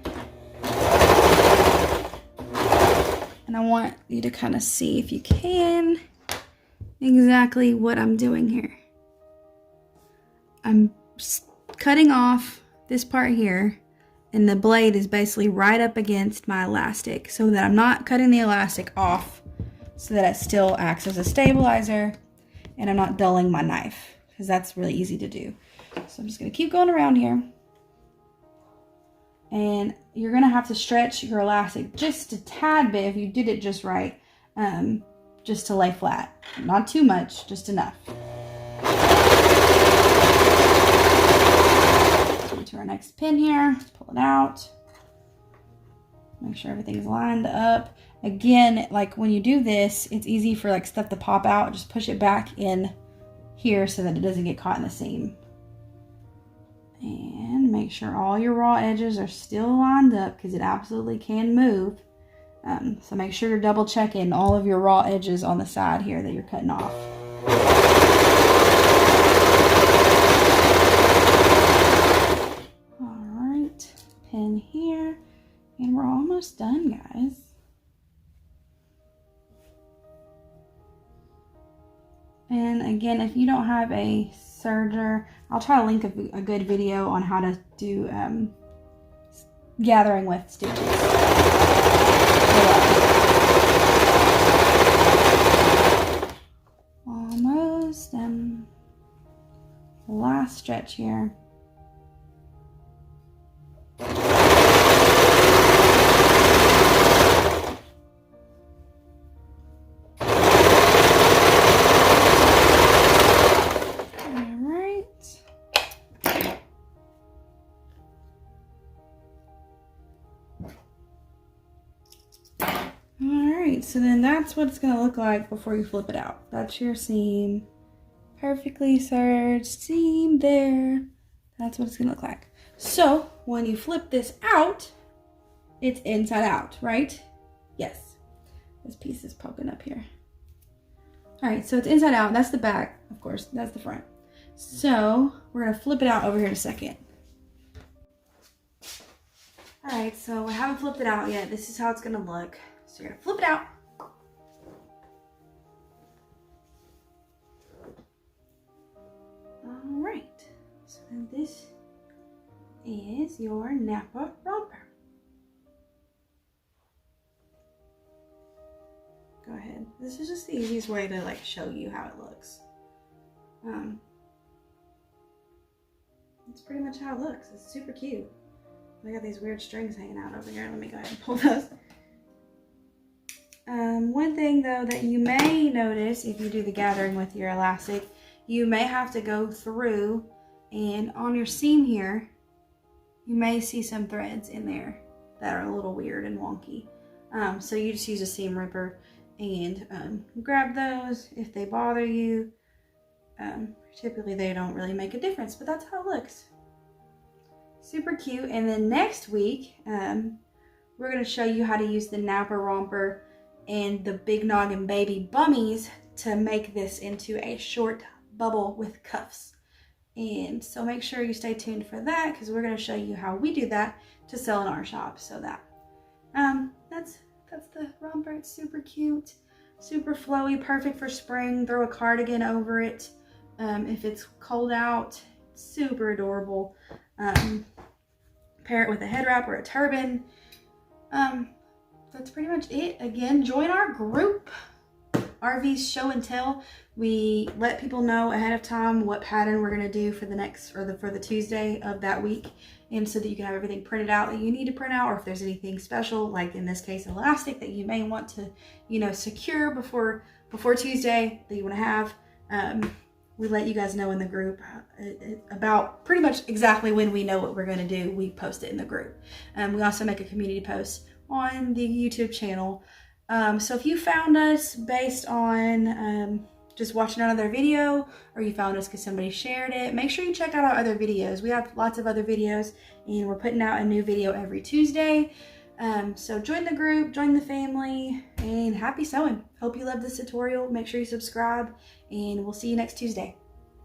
S2: And I want you to kind of see, if you can, exactly what I'm doing here. I'm cutting off this part here, and the blade is basically right up against my elastic so that I'm not cutting the elastic off, so that it still acts as a stabilizer and I'm not dulling my knife, because that's really easy to do. So I'm just gonna keep going around here, and you're gonna have to stretch your elastic just a tad bit if you did it just right, just to lay flat. Not too much, just enough. To our next pin here, let's pull it out. Make sure everything's lined up. Again, like when you do this, it's easy for like stuff to pop out. Just push it back in here so that it doesn't get caught in the seam. And make sure all your raw edges are still lined up because it absolutely can move. So make sure you're double checking all of your raw edges on the side here that you're cutting off. All right, pin here, and we're almost done, guys. And again, if you don't have a serger, I'll try to link a good video on how to do gathering with stitches. Almost last stretch here. So then that's what it's going to look like before you flip it out. That's your seam. Perfectly serged seam there. That's what it's going to look like. So when you flip this out, it's inside out, right? Yes. This piece is poking up here. All right, so it's inside out. That's the back, of course. That's the front. So we're going to flip it out over here in a second. All right, so we haven't flipped it out yet. This is how it's going to look. So you're going to flip it out. All right, so this is your Napa romper. Go ahead. This is just the easiest way to like show you how it looks. It's pretty much how it looks. It's super cute. I got these weird strings hanging out over here. Let me go ahead and pull those. One thing though that you may notice if you do the gathering with your elastic, you may have to go through and on your seam here, you may see some threads in there that are a little weird and wonky. So you just use a seam ripper and grab those if they bother you. Typically they don't really make a difference, but that's how it looks. Super cute. And then next week, we're going to show you how to use the Napa Romper and the Big Noggin Baby Bummies to make this into a short bubble with cuffs. And so make sure you stay tuned for that because we're going to show you how we do that to sell in our shop. So that's the romper. It's super cute, super flowy, perfect for spring. Throw a cardigan over it. If it's cold out, super adorable. Pair it with a head wrap or a turban. That's pretty much it. Again, join our group, RV's Show and Tell. We let people know ahead of time what pattern we're gonna do for the next for the Tuesday of that week, and so that you can have everything printed out that you need to print out, or if there's anything special, like in this case, elastic that you may want to, secure before Tuesday that you want to have. We let you guys know in the group about pretty much exactly when we know what we're going to do. We post it in the group. We also make a community post on the YouTube channel. So if you found us based on just watching another video, or you found us because somebody shared it, make sure you check out our other videos. We have lots of other videos, and we're putting out a new video every Tuesday. So join the group, join the family, and happy sewing. Hope you love this tutorial. Make sure you subscribe, and we'll see you next Tuesday.